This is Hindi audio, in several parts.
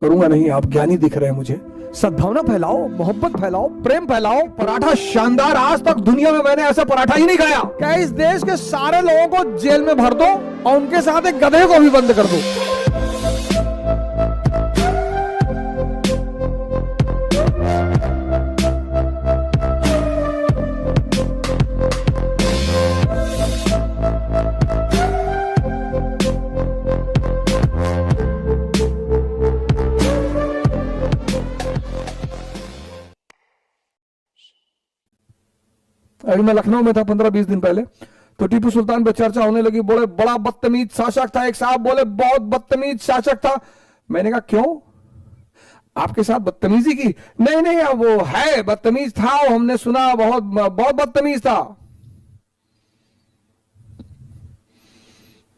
करूंगा नहीं, आप ज्ञानी दिख रहे हैं मुझे। सद्भावना फैलाओ, मोहब्बत फैलाओ, प्रेम फैलाओ। पराठा शानदार, आज तक दुनिया में मैंने ऐसा पराठा ही नहीं खाया। क्या इस देश के सारे लोगों को जेल में भर दो और उनके साथ एक गधे को भी बंद कर दो। अभी मैं लखनऊ में था 15-20 दिन पहले, तो टीपू सुल्तान पे चर्चा होने लगी। बोले बड़ा बदतमीज शासक था। एक साहब बोले बहुत बदतमीज शासक था। मैंने कहा क्यों, आपके साथ बदतमीजी की? नहीं नहीं, वो है बदतमीज था, वो हमने सुना बहुत बहुत बदतमीज था।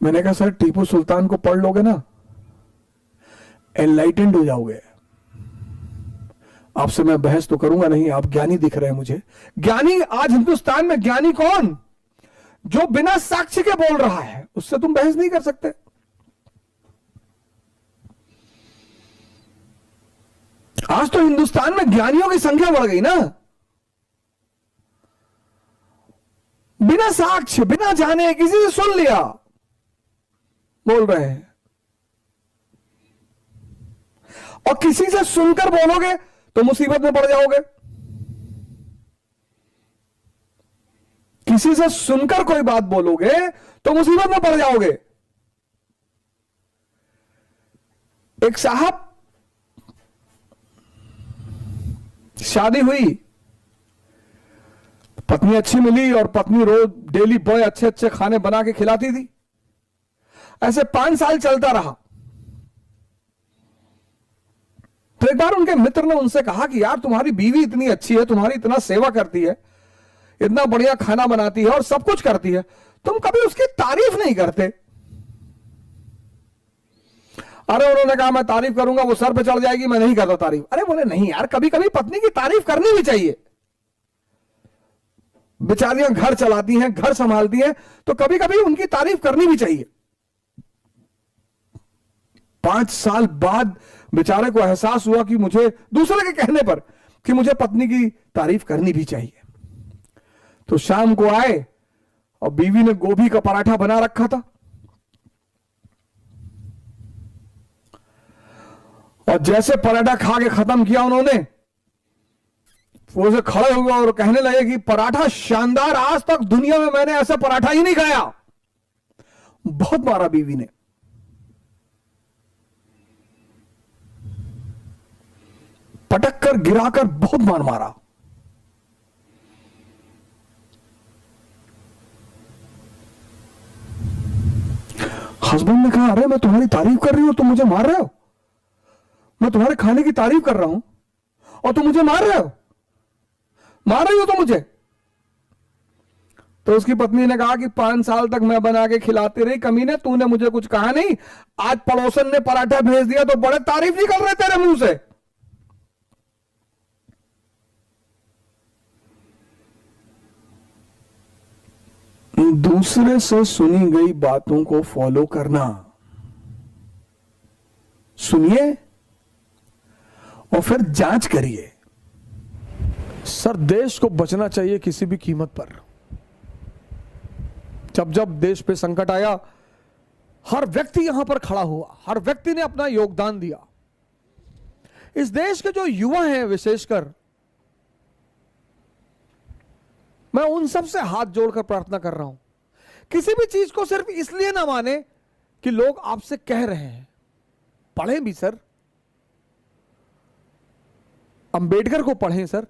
मैंने कहा सर, टीपू सुल्तान को पढ़ लोगे ना, एनलाइटेंड हो जाओगे। आपसे मैं बहस तो करूंगा नहीं, आप ज्ञानी दिख रहे हैं मुझे। ज्ञानी आज हिंदुस्तान में ज्ञानी कौन? जो बिना साक्ष्य के बोल रहा है, उससे तुम बहस नहीं कर सकते। आज तो हिंदुस्तान में ज्ञानियों की संख्या बढ़ गई ना। बिना साक्ष्य, बिना जाने, किसी से सुन लिया बोल रहे हैं। और किसी से सुनकर बोलोगे तो मुसीबत में पड़ जाओगे। किसी से सुनकर कोई बात बोलोगे तो मुसीबत में पड़ जाओगे। एक साहब, शादी हुई, पत्नी अच्छी मिली और पत्नी रोज डेली बड़े अच्छे अच्छे खाने बना के खिलाती थी। ऐसे 5 साल चलता रहा। तो एक बार उनके मित्र ने उनसे कहा कि यार, तुम्हारी बीवी इतनी अच्छी है, तुम्हारी इतना सेवा करती है, इतना बढ़िया खाना बनाती है और सब कुछ करती है, तुम कभी उसकी तारीफ नहीं करते। अरे उन्होंने कहा मैं तारीफ करूंगा वो सर पे चढ़ जाएगी, मैं नहीं करता तारीफ। अरे बोले नहीं यार, कभी कभी पत्नी की तारीफ करनी भी चाहिए। बेचारियां घर चलाती हैं, घर संभालती हैं, तो कभी कभी उनकी तारीफ करनी भी चाहिए। 5 साल बाद बेचारे को एहसास हुआ कि मुझे, दूसरे के कहने पर, कि मुझे पत्नी की तारीफ करनी भी चाहिए। तो शाम को आए और बीवी ने गोभी का पराठा बना रखा था, और जैसे पराठा खा के खत्म किया उन्होंने, वो से खड़े हुए और कहने लगे कि पराठा शानदार, आज तक दुनिया में मैंने ऐसा पराठा ही नहीं खाया। बहुत मारा बीवी ने। पटक कर, गिराकर बहुत मार मारा। हस्बैंड ने कहा अरे मैं तुम्हारी तारीफ कर रही हूं, तुम मुझे मार रहे हो। मैं तुम्हारे खाने की तारीफ कर रहा हूं और तुम मुझे मार रहे हो, मार रही हो तो मुझे। तो उसकी पत्नी ने कहा कि 5 साल तक मैं बना के खिलाती रही, कमीने तूने मुझे कुछ कहा नहीं, आज पड़ोसन ने पराठा भेज दिया तो बड़े तारीफ निकल रहे तेरे मुंह से। दूसरे से सुनी गई बातों को फॉलो करना, सुनिए और फिर जांच करिए। सर, देश को बचना चाहिए किसी भी कीमत पर। जब जब देश पे संकट आया, हर व्यक्ति यहां पर खड़ा हुआ, हर व्यक्ति ने अपना योगदान दिया। इस देश के जो युवा हैं विशेषकर, मैं उन सब से हाथ जोड़कर प्रार्थना कर रहा हूं, किसी भी चीज को सिर्फ इसलिए ना माने कि लोग आपसे कह रहे हैं। पढ़ें भी सर, अंबेडकर को पढ़ें सर,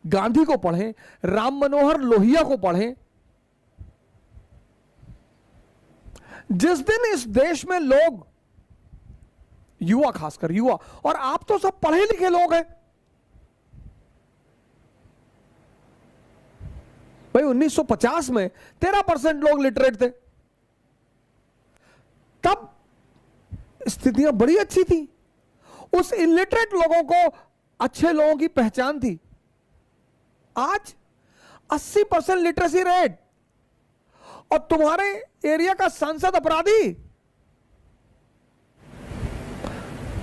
गांधी को पढ़ें, राम मनोहर लोहिया को पढ़ें। जिस दिन इस देश में लोग, युवा, खासकर युवा, और आप तो सब पढ़े लिखे लोग हैं भाई, 1950 में 13% लोग लिटरेट थे। तब स्थितियां बड़ी अच्छी थी। उस इलिटरेट लोगों को अच्छे लोगों की पहचान थी। आज 80% लिटरेसी रेट, और तुम्हारे एरिया का सांसद अपराधी,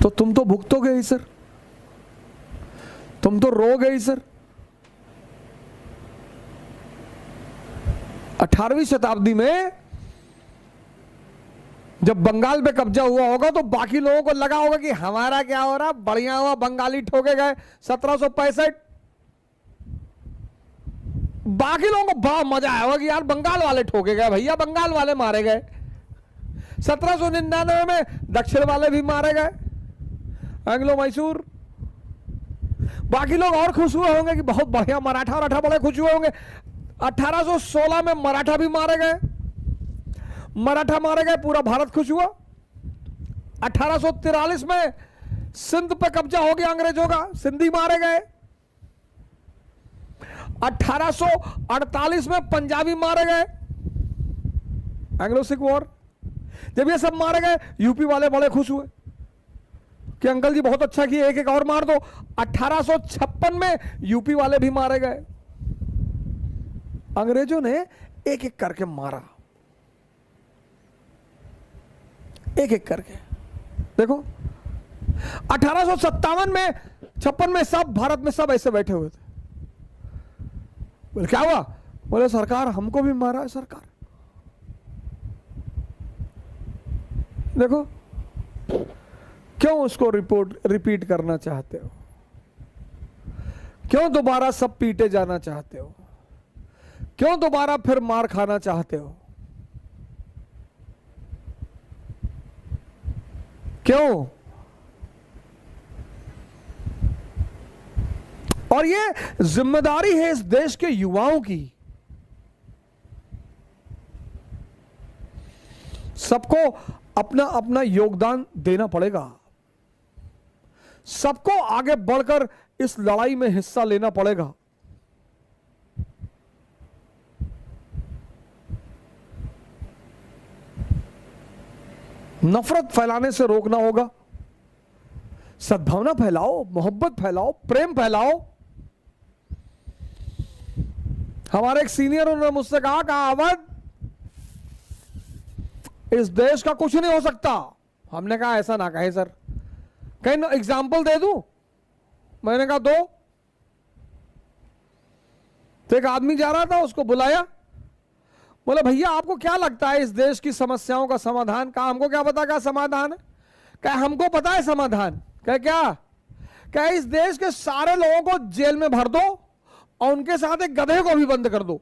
तो तुम तो भुगतोगे ही सर, तुम तो रोगे ही सर। 18वीं शताब्दी में जब बंगाल पे कब्जा हुआ होगा तो बाकी लोगों को लगा होगा कि हमारा क्या हो रहा, बढ़िया हुआ बंगाली ठोके गए 1765। बाकी लोगों को बड़ा मजा आया होगा कि यार बंगाल वाले ठोके गए, भैया बंगाल वाले मारे गए। 1799 में दक्षिण वाले भी मारे गए, एंग्लो मैसूर। बाकी लोग और खुश हुए होंगे कि बहुत बढ़िया, मराठा बड़े खुश हुए होंगे। 1816 में मराठा भी मारे गए, मराठा मारे गए, पूरा भारत खुश हुआ। 1843 में सिंध पे कब्जा हो गया अंग्रेजों का, सिंधी मारे गए। 1848 में पंजाबी मारे गए, एंग्लो सिख वॉर। जब ये सब मारे गए यूपी वाले बड़े खुश हुए कि अंकल जी बहुत अच्छा किए, एक एक और मार दो। 1856 में यूपी वाले भी मारे गए। अंग्रेजों ने एक एक करके मारा, एक एक करके। देखो 1857 में 56 में सब भारत में सब ऐसे बैठे हुए थे। बोले क्या हुआ? बोले सरकार हमको भी मारा है सरकार। देखो क्यों उसको रिपीट करना चाहते हो? क्यों दोबारा सब पीटे जाना चाहते हो? क्यों दोबारा फिर मार खाना चाहते हो? क्यों? और ये जिम्मेदारी है इस देश के युवाओं की। सबको अपना अपना योगदान देना पड़ेगा, सबको आगे बढ़कर इस लड़ाई में हिस्सा लेना पड़ेगा। नफरत फैलाने से रोकना होगा, सद्भावना फैलाओ, मोहब्बत फैलाओ, प्रेम फैलाओ। हमारे एक सीनियर उन्होंने मुझसे कहा अवध इस देश का कुछ नहीं हो सकता। हमने कहा ऐसा ना कहे सर, कहीं एग्जाम्पल दे दूं? मैंने कहा दो। तो एक आदमी जा रहा था, उसको बुलाया, बोले भैया आपको क्या लगता है इस देश की समस्याओं का समाधान? कहा हमको क्या पता क्या समाधान है? क्या हमको पता है समाधान? क्या इस देश के सारे लोगों को जेल में भर दो और उनके साथ एक गधे को भी बंद कर दो।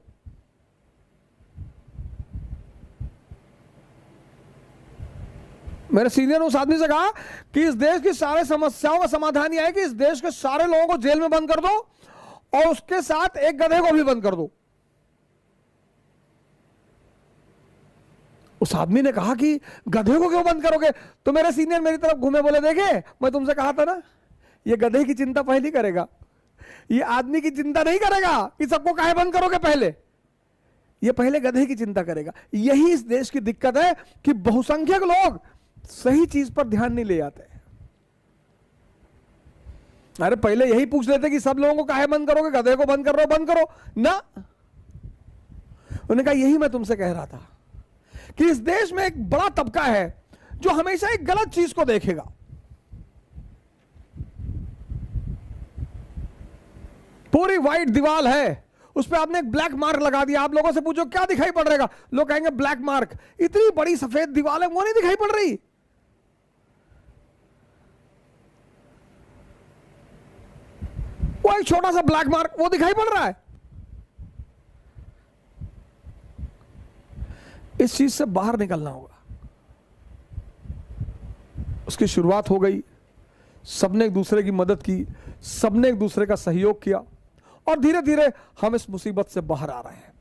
मेरे सीनियर उस आदमी से कहा कि इस देश की सारे समस्याओं का समाधान यह है कि इस देश के सारे लोगों को जेल में बंद कर दो और उसके साथ एक गधे को भी बंद कर दो। उस आदमी ने कहा कि गधे को क्यों बंद करोगे? तो मेरे सीनियर मेरी तरफ घूमे, बोले देखे मैं तुमसे कहा था ना, ये गधे की चिंता पहले करेगा, ये आदमी की चिंता नहीं करेगा कि सबको काहे बंद करोगे। पहले ये पहले गधे की चिंता करेगा। यही इस देश की दिक्कत है कि बहुसंख्यक लोग सही चीज पर ध्यान नहीं ले जाते। अरे पहले यही पूछ लेते कि सब लोगों को काहे बंद करोगे, गधे को बंद कर रहे हो, बंद करो ना। उन्होंने कहा यही मैं तुमसे कह रहा था कि इस देश में एक बड़ा तबका है जो हमेशा एक गलत चीज को देखेगा। पूरी व्हाइट दीवार है, उस पर आपने एक ब्लैक मार्क लगा दिया। आप लोगों से पूछो क्या दिखाई पड़ रहेगा, लोग कहेंगे ब्लैक मार्क। इतनी बड़ी सफेद दीवार है वो नहीं दिखाई पड़ रही। वो एक छोटा सा ब्लैक मार्क वो दिखाई पड़ रहा है। इस चीज से बाहर निकलना होगा। उसकी शुरुआत हो गई, सबने एक दूसरे की मदद की, सबने एक दूसरे का सहयोग किया और धीरे धीरे हम इस मुसीबत से बाहर आ रहे हैं।